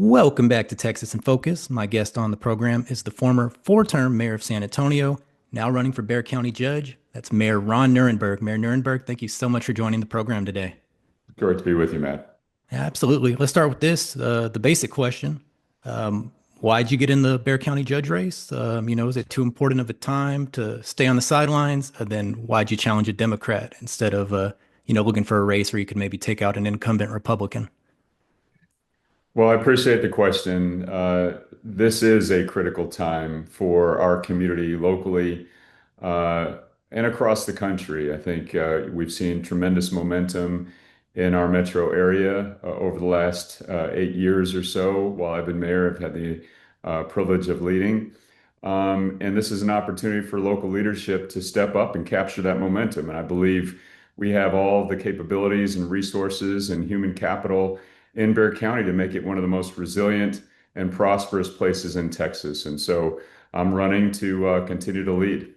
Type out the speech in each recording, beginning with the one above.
Welcome back to Texas in Focus. My guest on the program is the former four-term mayor of San Antonio, now running for Bexar County Judge. That's Mayor Ron Nirenberg. Mayor Nirenberg, thank you so much for joining the program today. Great to be with you, Matt. Absolutely. Let's start with this, the basic question. Um, why'd you get in the Bexar County Judge race? Is it too important of a time to stay on the sidelines? And then why'd you challenge a Democrat instead of, looking for a race where you could maybe take out an incumbent Republican? Well, I appreciate the question. This is a critical time for our community locally uh, and across the country. I think we've seen tremendous momentum in our metro area over the last 8 years or so. While I've been mayor, I've had the privilege of leading. And this is an opportunity for local leadership to step up and capture that momentum. And I believe we have all the capabilities and resources and human capital in Bexar County to make it one of the most resilient and prosperous places in Texas. And so I'm running to continue to lead.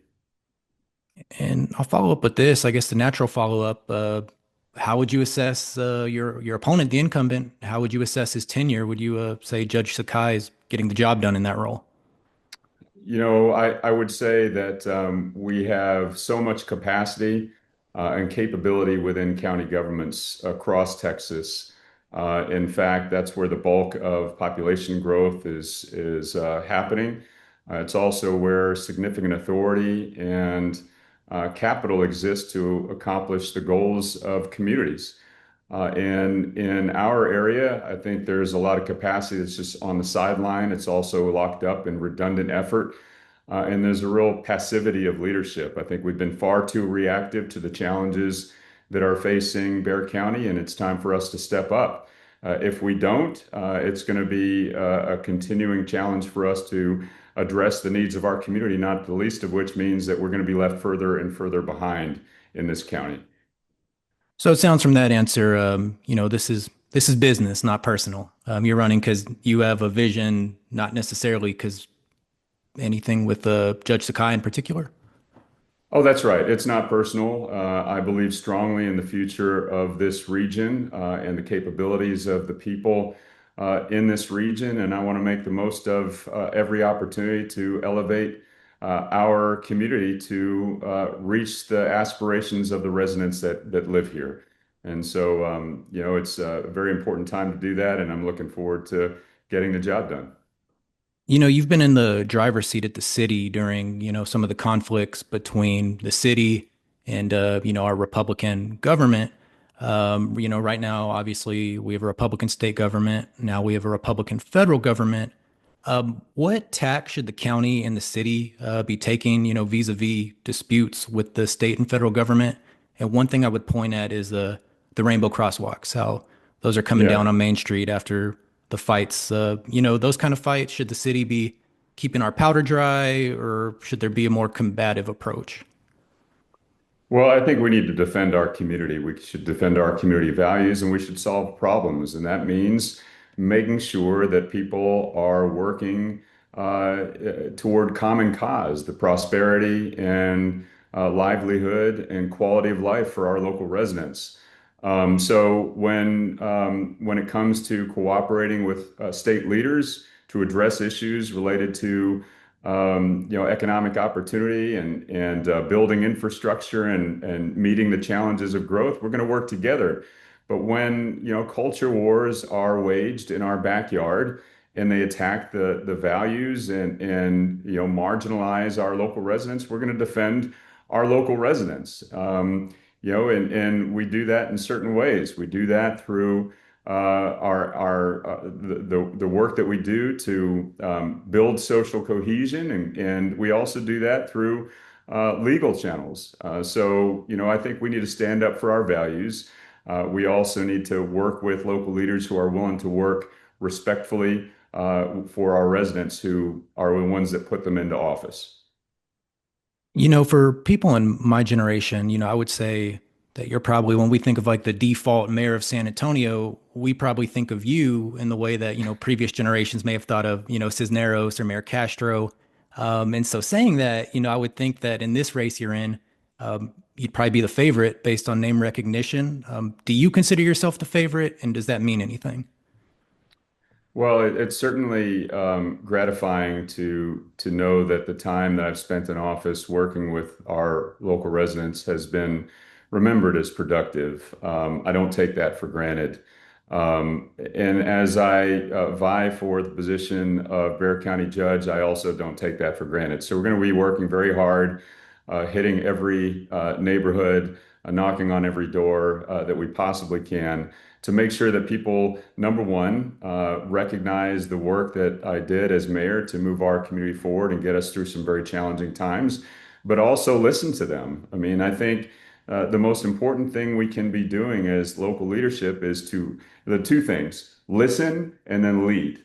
And I'll follow up with this. I guess the natural follow up. How would you assess your opponent, the incumbent? How would you assess his tenure? Would you say Judge Sakai is getting the job done in that role? I would say that we have so much capacity and capability within county governments across Texas. In fact, that's where the bulk of population growth is happening. It's also where significant authority and capital exists to accomplish the goals of communities. And in our area, I think there's a lot of capacity that's just on the sideline. It's also locked up in redundant effort. And there's a real passivity of leadership. I think we've been far too reactive to the challenges that are facing Bexar County, and it's time for us to step up. If we don't, it's going to be a continuing challenge for us to address the needs of our community, not the least of which means that we're going to be left further and further behind in this county. So it sounds from that answer, this is business, not personal. You're running because you have a vision, not necessarily because anything with Judge Sakai in particular. Oh, that's right. It's not personal. I believe strongly in the future of this region and the capabilities of the people in this region. And I want to make the most of every opportunity to elevate our community to reach the aspirations of the residents that live here. And so, it's a very important time to do that. And I'm looking forward to getting the job done. You've been in the driver's seat at the city during, some of the conflicts between the city and, our Republican government. Right now, obviously, we have a Republican state government. Now we have a Republican federal government. What tack should the county and the city be taking, vis-a-vis disputes with the state and federal government? And one thing I would point at is the rainbow crosswalks, how those are coming Yeah. down on Main Street after the fights. Those kind of fights. Should the city be keeping our powder dry, or should there be a more combative approach? Well, I think we need to defend our community. We should defend our community values and we should solve problems. And that means making sure that people are working toward common cause, the prosperity and livelihood and quality of life for our local residents. So when it comes to cooperating with state leaders to address issues related to economic opportunity and building infrastructure and meeting the challenges of growth, we're going to work together. But when, culture wars are waged in our backyard and they attack the values and marginalize our local residents, we're going to defend our local residents. And we do that in certain ways. We do that through the work that we do to build social cohesion, and we also do that through legal channels. I think we need to stand up for our values. We also need to work with local leaders who are willing to work respectfully for our residents who are the ones that put them into office. For people in my generation, I would say that you're probably, when we think of like the default mayor of San Antonio, we probably think of you in the way that, previous generations may have thought of, Cisneros or Mayor Castro. And so saying that, I would think that in this race you're in, you'd probably be the favorite based on name recognition. Do you consider yourself the favorite? And does that mean anything? Well, it's certainly gratifying to know that the time that I've spent in office working with our local residents has been remembered as productive. I don't take that for granted. And as I vie for the position of Bexar County Judge, I also don't take that for granted. So we're going to be working very hard, hitting every neighborhood, knocking on every door that we possibly can to make sure that people, number one, recognize the work that I did as mayor to move our community forward and get us through some very challenging times, but also listen to them. I mean, I think the most important thing we can be doing as local leadership is to the two things: listen and then lead.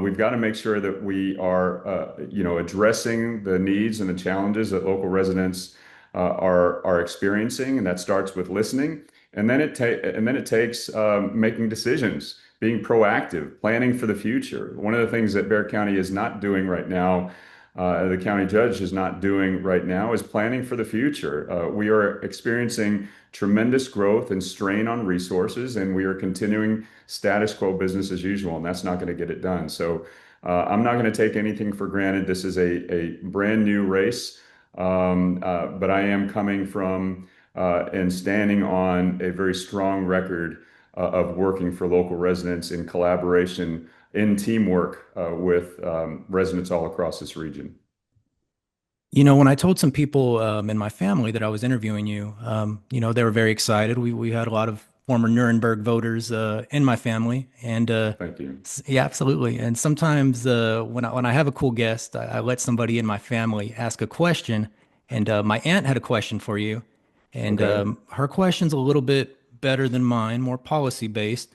We've got to make sure that we are, addressing the needs and the challenges that local residents are experiencing, and that starts with listening. And then it takes making decisions, being proactive, planning for the future. One of the things that Bexar County is not doing right now, the county judge is not doing right now, is planning for the future. We are experiencing tremendous growth and strain on resources, and we are continuing status quo business as usual, and that's not going to get it done. So I'm not going to take anything for granted. This is a brand new race, but I am coming from and standing on a very strong record of working for local residents in collaboration, in teamwork with residents all across this region. When I told some people in my family that I was interviewing you, they were very excited. We had a lot of former Nuremberg voters in my family, and Thank you. yeah, absolutely. And sometimes when I have a cool guest, I let somebody in my family ask a question, and my aunt had a question for you, and Okay. her question's a little bit better than mine, more policy based.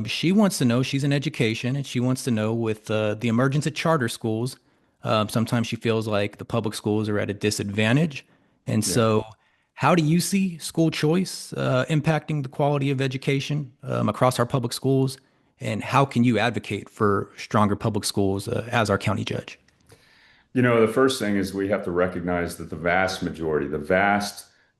She wants to know, she's in education, and she wants to know with the emergence of charter schools, sometimes she feels like the public schools are at a disadvantage. And Yeah. so, how do you see school choice impacting the quality of education across our public schools? And how can you advocate for stronger public schools as our county judge? The first thing is we have to recognize that the vast majority,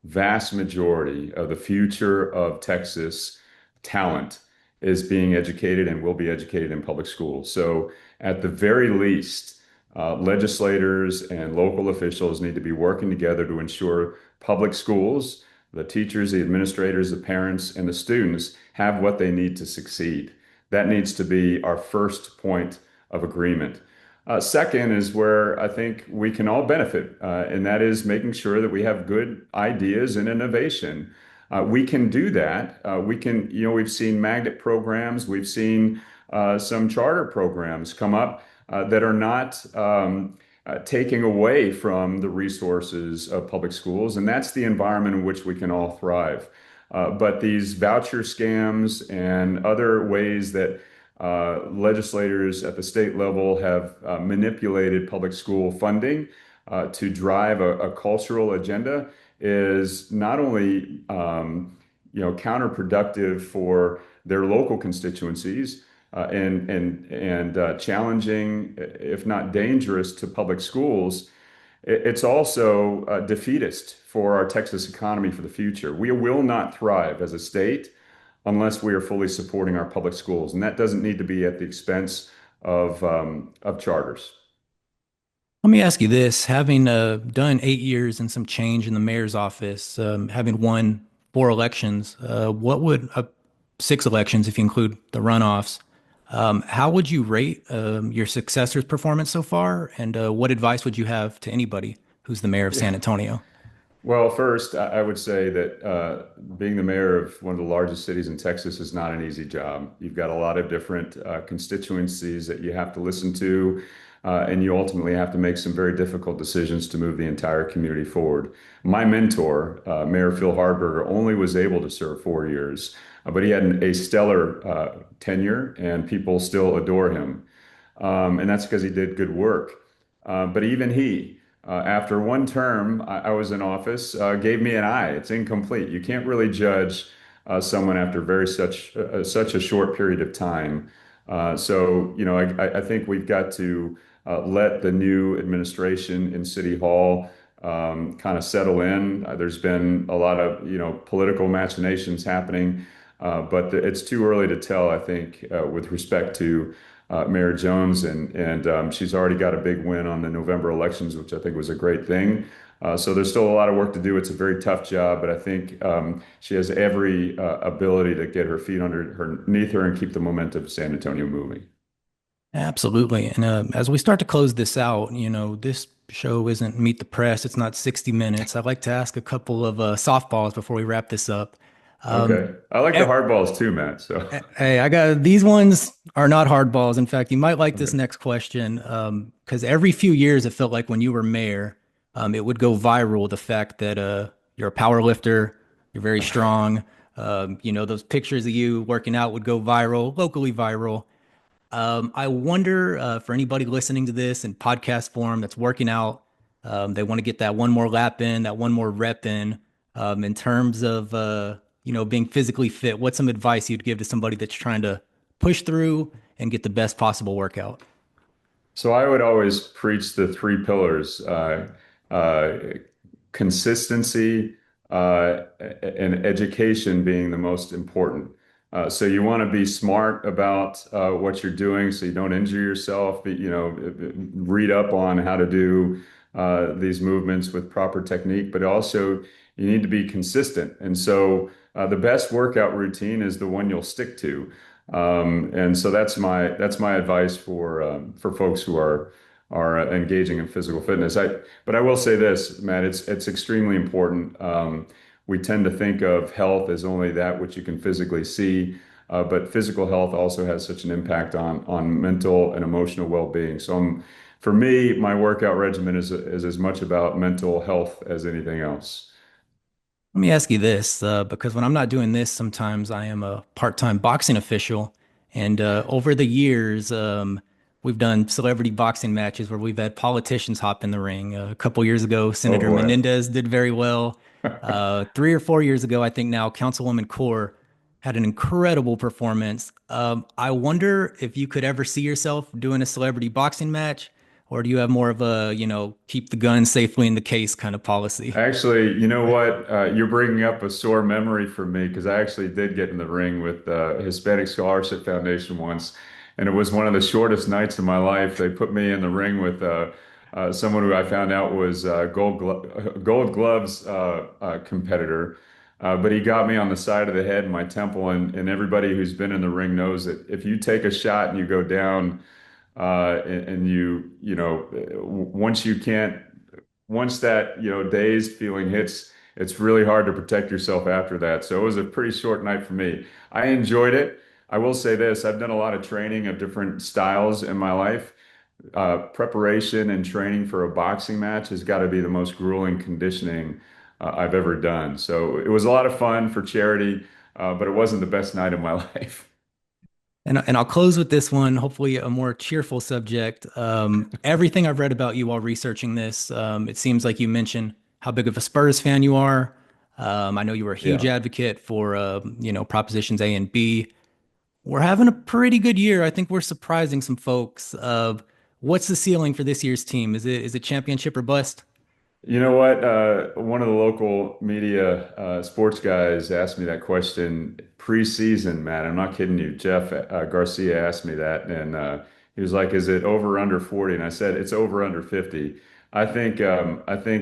vast majority of the future of Texas talent is being educated and will be educated in public schools. So, at the very least, legislators and local officials need to be working together to ensure public schools, the teachers, the administrators, the parents, and the students have what they need to succeed. That needs to be our first point of agreement. Second is where I think we can all benefit, and that is making sure that we have good ideas and innovation. We can do that. We've seen magnet programs, we've seen some charter programs come up that are not taking away from the resources of public schools, and that's the environment in which we can all thrive. But these voucher scams and other ways that legislators at the state level have manipulated public school funding to drive a cultural agenda is not only counterproductive for their local constituencies and challenging, if not dangerous, to public schools. It's also defeatist for our Texas economy for the future. We will not thrive as a state unless we are fully supporting our public schools, and that doesn't need to be at the expense of charters. Let me ask you this, having done 8 years and some change in the mayor's office, having won 4 elections, what would 6 elections if you include the runoffs, how would you rate your successor's performance so far? And what advice would you have to anybody who's the mayor of Yeah. San Antonio? Well, first, I would say that being the mayor of one of the largest cities in Texas is not an easy job. You've got a lot of different constituencies that you have to listen to, and you ultimately have to make some very difficult decisions to move the entire community forward. My mentor, Mayor Phil Hardberger, only was able to serve 4 years, but he had a stellar tenure, and people still adore him. And that's because he did good work. But even he, after one term I was in office, gave me an I. It's incomplete. You can't really judge someone after such a short period of time. I think we've got to let the new administration in City Hall kind of settle in. There's been a lot of political machinations happening But it's too early to tell, I think, with respect to Mayor Jones, and she's already got a big win on the November elections, which I think was a great thing. So there's still a lot of work to do. It's a very tough job, but I think she has every ability to get her feet underneath her and keep the momentum of San Antonio moving. Absolutely. And as we start to close this out, this show isn't Meet the Press. It's not 60 Minutes. I'd like to ask a couple of softballs before we wrap this up. Um, Okay. I like the e- hard balls too, Matt. So, Hey, I got these ones are not hard balls. In fact, you might like this okay. next question because every few years it felt like when you were mayor, it would go viral. The fact that you're a power lifter, you're very strong. Those pictures of you working out would go viral, locally viral. I wonder for anybody listening to this in podcast form that's working out, they want to get that one more lap in, that one more rep in terms of being physically fit. What's some advice you'd give to somebody that's trying to push through and get the best possible workout? So I would always preach the three pillars, uh, consistency, and education being the most important. So you want to be smart about what you're doing so you don't injure yourself. Read up on how to do these movements with proper technique, but also you need to be consistent. And so the best workout routine is the one you'll stick to. And so that's my advice for folks who are engaging in physical fitness. But I will say this, Matt, it's extremely important. We tend to think of health as only that which you can physically see, but physical health also has such an impact on mental and emotional well-being. For me, my workout regimen is as much about mental health as anything else. Let me ask you this, because when I'm not doing this, sometimes I am a part-time boxing official. And over the years, we've done celebrity boxing matches where we've had politicians hop in the ring. A couple years ago, Oh Senator boy. Menendez did very well. 3 or 4 years ago, I think now, Councilwoman Core had an incredible performance. I wonder if you could ever see yourself doing a celebrity boxing match, or do you have more of a, keep the gun safely in the case kind of policy? Actually, you know what? You're bringing up a sore memory for me because I actually did get in the ring with Hispanic Scholarship Foundation once, and it was one of the shortest nights of my life. They put me in the ring with someone who I found out was Gold Gloves competitor, but he got me on the side of the head in my temple, and everybody who's been in the ring knows that if you take a shot and you go down, and once you can't once that, dazed feeling hits, it's really hard to protect yourself after that. So it was a pretty short night for me. I enjoyed it. I will say this, I've done a lot of training of different styles in my life. Preparation and training for a boxing match has got to be the most grueling conditioning I've ever done. So it was a lot of fun for charity, but it wasn't the best night of my life. And I'll close with this one, hopefully a more cheerful subject. Everything I've read about you while researching this, it seems like you mentioned how big of a Spurs fan you are. I know you were a huge Yeah. advocate for, propositions A and B. We're having a pretty good year. I think we're surprising some folks. What's the ceiling for this year's team? Is it championship or bust? You know what? One of the local media sports guys asked me that question preseason, Matt. I'm not kidding you. Jeff Garcia asked me that, and he was like, "Is it over or under 40?" And I said, "It's over under 50." I think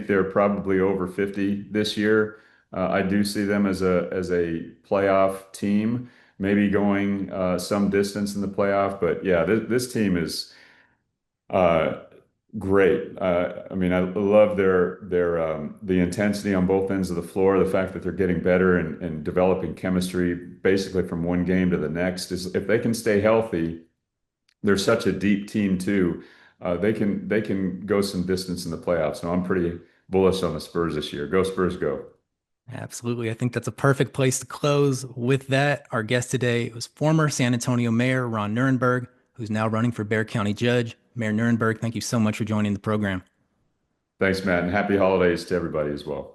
they're probably over 50 this year. I do see them as a playoff team, maybe going some distance in the playoff. But yeah, this team is. Uh, Great. I mean, I love their the intensity on both ends of the floor. The fact that they're getting better and developing chemistry basically from one game to the next is if they can stay healthy, they're such a deep team too. They can go some distance in the playoffs. So I'm pretty bullish on the Spurs this year. Go Spurs, go. Absolutely. I think that's a perfect place to close. With that, our guest today was former San Antonio Mayor Ron Nirenberg, who's now running for Bexar County Judge. Mayor Nirenberg, thank you so much for joining the program. Thanks, Matt, and happy holidays to everybody as well.